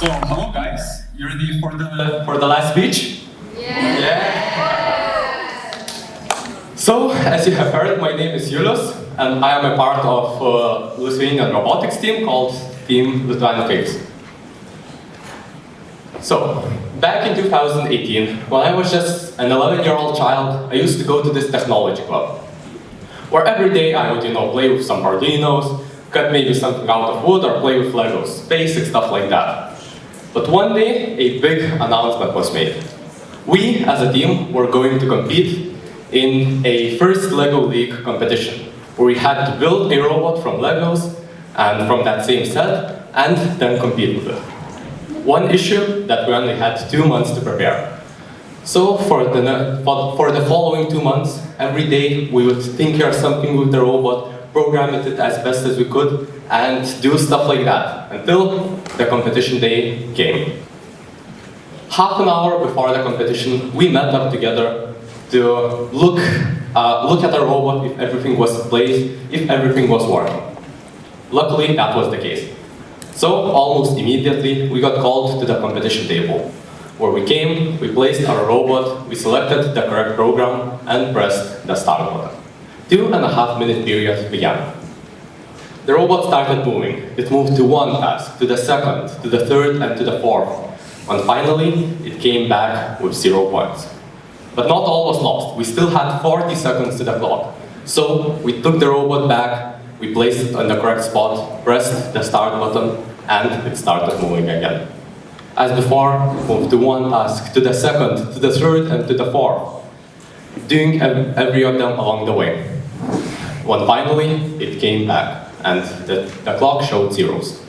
So, hello guys. You ready for the last speech? Yeah. So, as you have heard, my name is Julius, and I am a part of Lithuanian robotics team called Team Lithuanics. So, back in 2018, when I was just an 11-year-old child, I used to go to this technology club, where every day I would, play with some Arduinos, cut maybe something out of wood, or play with Legos, basic stuff like that. But one day, a big announcement was made. We, as a team, were going to compete in a first LEGO League competition, where we had to build a robot from Legos and from that same set, and then compete with it. One issue that we only had 2 months to prepare. So for the following 2 months, every day we would tinker something with the robot, program it as best as we could, and do stuff like that, until the competition day came. Half an hour before the competition, we met up together to look at the robot if everything was in place, if everything was working. Luckily, that was the case. So, almost immediately, we got called to the competition table, where we came, we placed our robot, we selected the correct program, and pressed the start button. 2.5-minute period began. The robot started moving. It moved to one task, to the second, to the third, and to the fourth. And finally, it came back with 0 points. But not all was lost. We still had 40 seconds to the clock. So we took the robot back, we placed it on the correct spot, pressed the start button, and it started moving again. As before, moved to one task, to the second, to the third, and to the fourth, doing every of them along the way. When finally, it came back, and the clock showed zeros.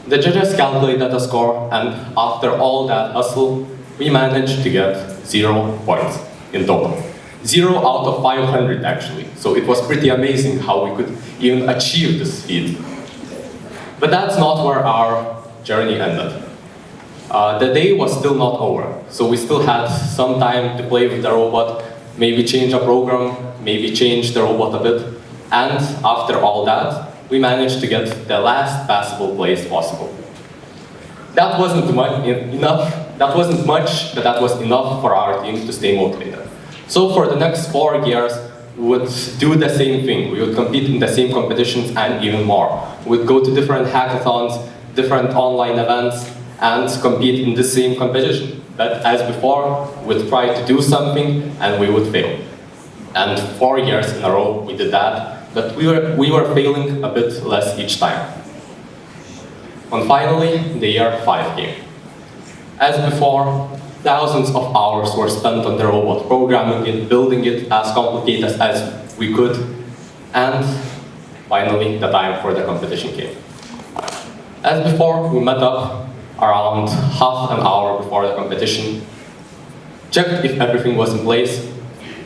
The judges calculated the score, and after all that hustle, we managed to get 0 points in total. 0 out of 500, actually. So it was pretty amazing how we could even achieve this feat. But that's not where our journey ended. The day was still not over, so we still had some time to play with the robot, maybe change a program, maybe change the robot a bit, and after all that, we managed to get the last passable place possible. That wasn't much, but that was enough for our team to stay motivated. So for the next 4 years, we would do the same thing. We would compete in the same competitions and even more. We would go to different hackathons, different online events, and compete in the same competition. But as before, we'd try to do something and we would fail. And 4 years in a row we did that, but we were failing a bit less each time. And finally, the year 5 came. As before, thousands of hours were spent on the robot, programming it, building it as complicated as we could, and finally the time for the competition came. As before, we met up around half an hour before the competition, checked if everything was in place,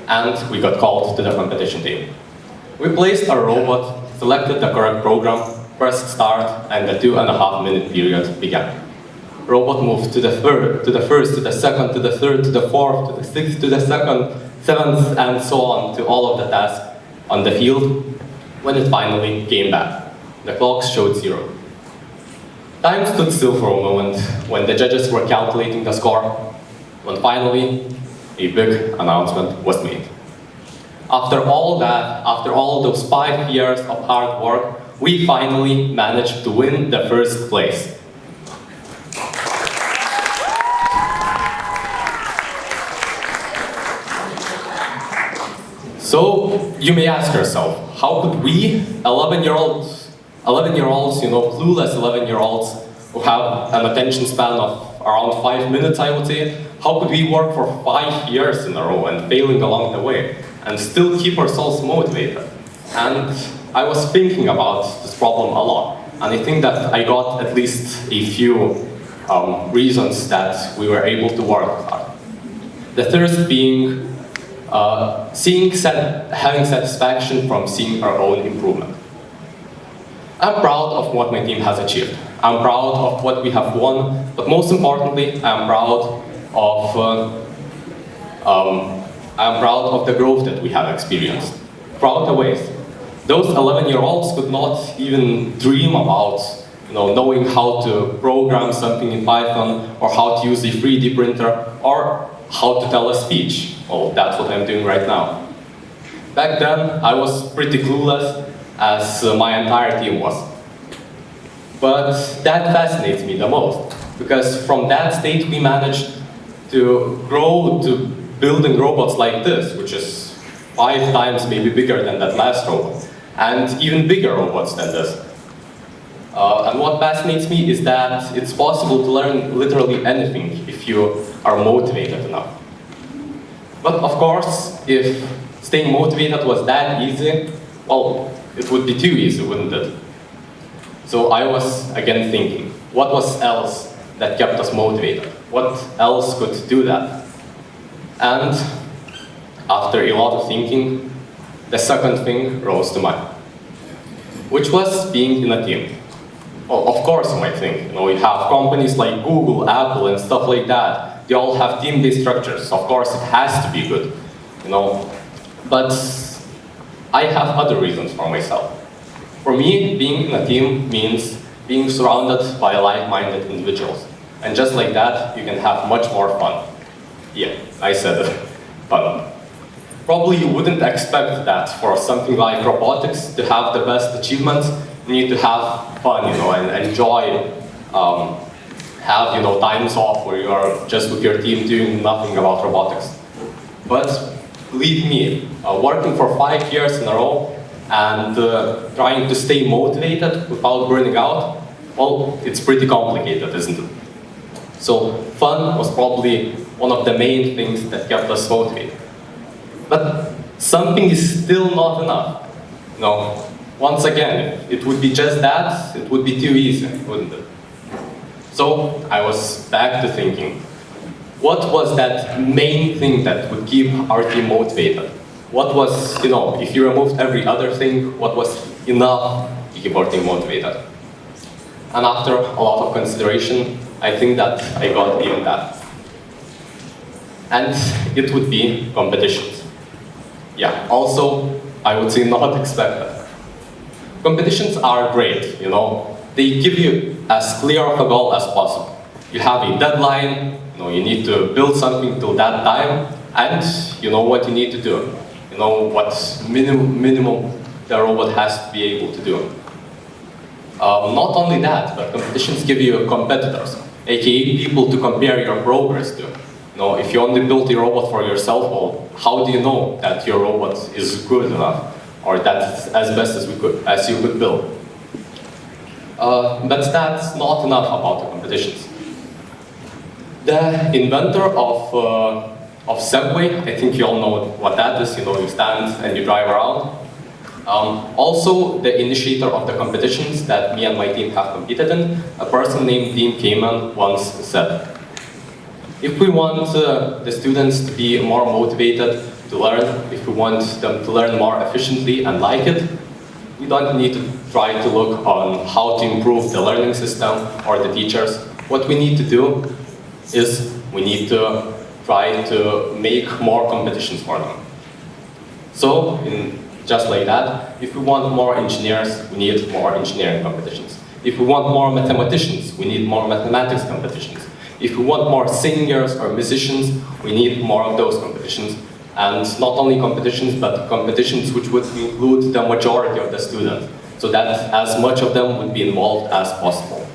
and we got called to the competition table. We placed our robot, selected the correct program, pressed start, and the 2.5-minute period began. Robot moved to the third, to the first, to the second, to the third, to the fourth, to the sixth, to the seventh, and so on, to all of the tasks on the field, when it finally came back. The clock showed 0. Time stood still for a moment when the judges were calculating the score, when finally a big announcement was made. After all that, after all those 5 years of hard work, we finally managed to win the first place. So you may ask yourself, how could we, 11-year-olds, clueless 11-year-olds who have an attention span of around 5 minutes, I would say, how could we work for 5 years in a row and failing along the way and still keep ourselves motivated? And I was thinking about this problem a lot, and I think that I got at least a few reasons that we were able to work hard. The first being having satisfaction from seeing our own improvement. I'm proud of what my team has achieved. I'm proud of what we have won, but most importantly, I'm proud of the growth that we have experienced throughout the ways. Those 11-year-olds could not even dream about knowing how to program something in Python, or how to use a 3D printer, or how to tell a speech. Well, that's what I'm doing right now. Back then, I was pretty clueless, as my entire team was. But that fascinates me the most, because from that state we managed to grow to building robots like this, which is 5 times maybe bigger than that last robot, and even bigger robots than this. And what fascinates me is that it's possible to learn literally anything if you are motivated enough. But of course, if staying motivated was that easy, well, it would be too easy, wouldn't it? So I was again thinking, what was else that kept us motivated? What else could do that? And after a lot of thinking, the second thing rose to mind, which was being in a team. Well, of course you might think, you have companies like Google, Apple, and stuff like that. They all have team-based structures. Of course, it has to be good, But I have other reasons for myself. For me, being in a team means being surrounded by like-minded individuals. And just like that, you can have much more fun. Yeah, I said it, fun. Probably you wouldn't expect that for something like robotics to have the best achievements. You need to have fun, and enjoy, have, times off where you are just with your team doing nothing about robotics. But believe me, working for 5 years in a row and trying to stay motivated without burning out, well, it's pretty complicated, isn't it? So fun was probably one of the main things that kept us motivated. But something is still not enough. Once again, it would be just that, it would be too easy, wouldn't it? So I was back to thinking, what was that main thing that would keep our team motivated? What was, if you removed every other thing, what was enough to keep our team motivated? And after a lot of consideration, I think that I got even that. And it would be competitions. Yeah, also, I would say not expected. Competitions are great, They give you as clear of a goal as possible. You have a deadline, you need to build something till that time, and you know what you need to do. You know what minimum the robot has to be able to do. Not only that, but competitions give you competitors, aka people to compare your progress to. If you only build a robot for yourself, well, how do you know that your robot is good enough, or that's as best as you could build? But that's not enough about the competitions. The inventor of Segway, I think you all know what that is. You stand and you drive around. Also, the initiator of the competitions that me and my team have competed in, a person named Dean Kamen, once said, if we want the students to be more motivated to learn, if we want them to learn more efficiently and like it, we don't need to try to look on how to improve the learning system or the teachers. What we need to do is we need to try to make more competitions for them. So, just like that, if we want more engineers, we need more engineering competitions. If we want more mathematicians, we need more mathematics competitions. If we want more singers or musicians, we need more of those competitions. And not only competitions, but competitions which would include the majority of the students, so that as much of them would be involved as possible.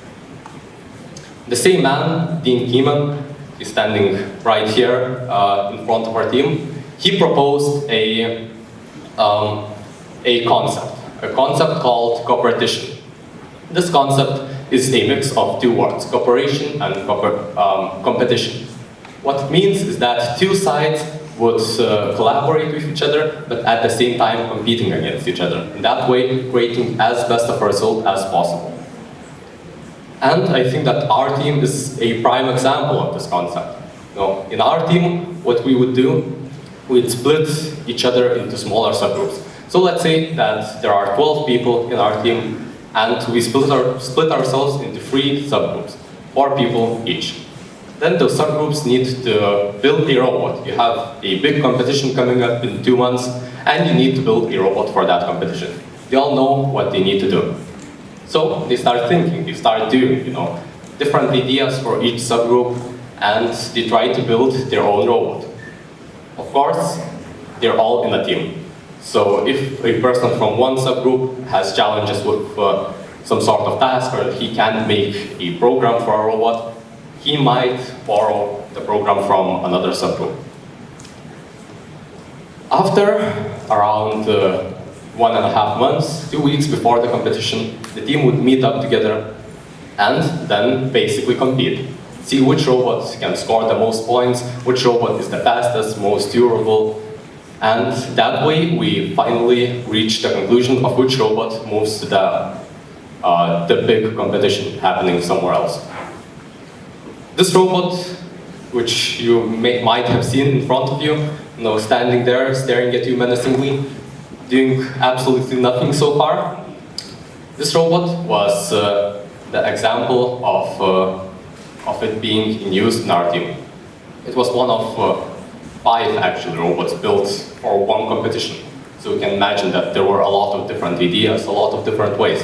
The same man, Dean Kamen, is standing right here in front of our team. He proposed a concept called cooperation. This concept is a mix of two words, cooperation and competition. What it means is that two sides would collaborate with each other, but at the same time competing against each other. In that way, creating as best of a result as possible. And I think that our team is a prime example of this concept. In our team, what we would do, we'd split each other into smaller subgroups. So let's say that there are 12 people in our team, and we split ourselves into 3 subgroups, 4 people each. Then those subgroups need to build a robot. You have a big competition coming up in 2 months, and you need to build a robot for that competition. They all know what they need to do. So they start thinking, they start start doing, different ideas for each subgroup, and they try to build their own robot. Of course, they're all in a team. So if a person from one subgroup has challenges with some sort of task, or he can't make a program for a robot, he might borrow the program from another subgroup. After around 1.5 months, 2 weeks before the competition, the team would meet up together and then basically compete. See which robot can score the most points, which robot is the fastest, most durable, and that way we finally reach the conclusion of which robot moves to the big competition happening somewhere else. This robot, which you might have seen in front of you, standing there, staring at you menacingly, doing absolutely nothing so far. This robot was the example of it being in use in our team. It was one of 5 actual robots built for one competition. So you can imagine that there were a lot of different ideas, a lot of different ways.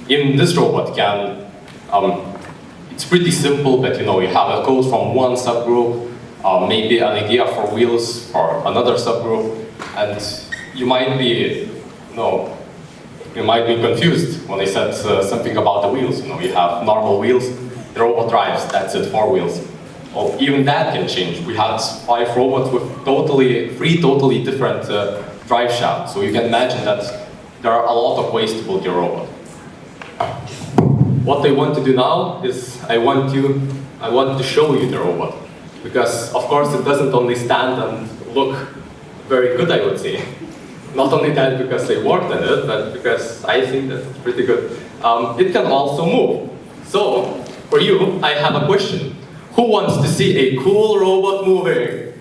Even this robot can, it's pretty simple, but you have a code from one subgroup, maybe an idea for wheels for another subgroup, and you might be confused when I said something about the wheels. You have normal wheels, the robot drives, that's it, 4 wheels. Well, even that can change. We had 5 robots with 3 totally different drive shafts, so you can imagine that there are a lot of ways to build your robot. What I want to do now is I want to show you the robot, because of course it doesn't only stand and look very good, I would say. Not only that because I worked on it, but because I think that it's pretty good. It can also move. So, for you, I have a question. Who wants to see a cool robot moving?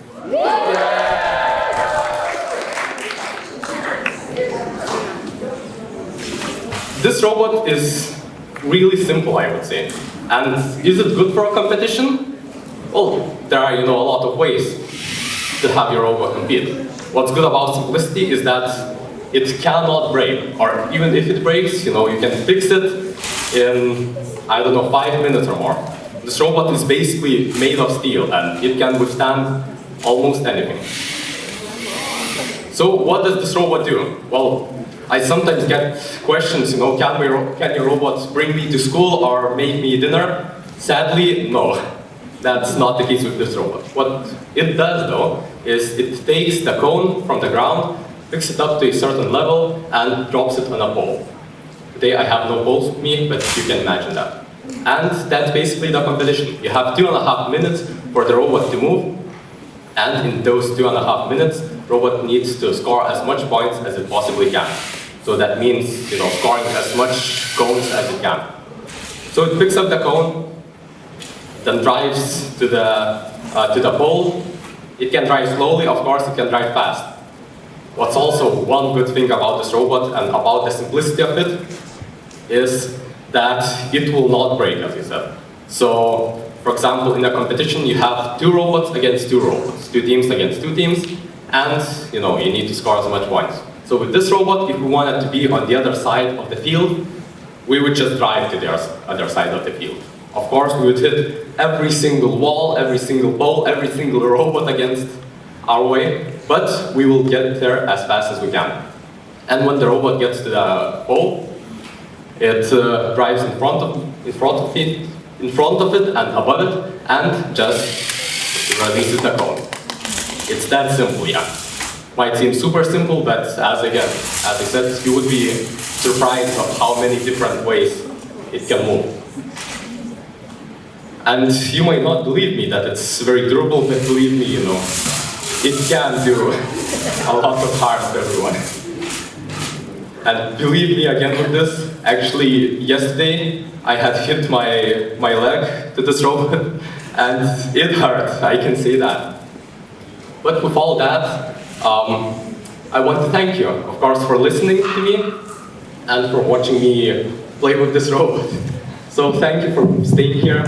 This robot is really simple, I would say. And is it good for a competition? Well, there are a lot of ways to have your robot compete. What's good about simplicity is that it cannot break, or even if it breaks, you can fix it in, 5 minutes or more. This robot is basically made of steel, and it can withstand almost anything. So what does this robot do? Well, I sometimes get questions, can your robot bring me to school or make me dinner? Sadly, no. That's not the case with this robot. What it does, though, is it takes the cone from the ground, picks it up to a certain level, and drops it on a pole. Today I have no poles with me, but you can imagine that. And that's basically the competition. You have 2.5 minutes for the robot to move, and in those 2.5 minutes, robot needs to score as much points as it possibly can. So that means, scoring as much cones as it can. So it picks up the cone, then drives to the pole. It can drive slowly, of course, it can drive fast. What's also one good thing about this robot and about the simplicity of it is that it will not break, as you said. So, for example, in a competition, you have 2 robots against 2 robots, 2 teams against 2 teams, and you need to score as much points. So with this robot, if we wanted to be on the other side of the field, we would just drive to the other side of the field. Of course, we would hit every single wall, every single pole, every single robot against our way, but we will get there as fast as we can. And when the robot gets to the pole, it drives in front of it and above it, and just releases the cone. It's that simple, yeah. Might seem super simple, but as I said, you would be surprised of how many different ways it can move. And you might not believe me that it's very durable, but believe me, it can do a lot of harm to everyone. And believe me again with this, actually yesterday I had hit my leg to this robot, and it hurt, I can say that. But with all that, I want to thank you, of course, for listening to me and for watching me play with this robot. So thank you for staying here.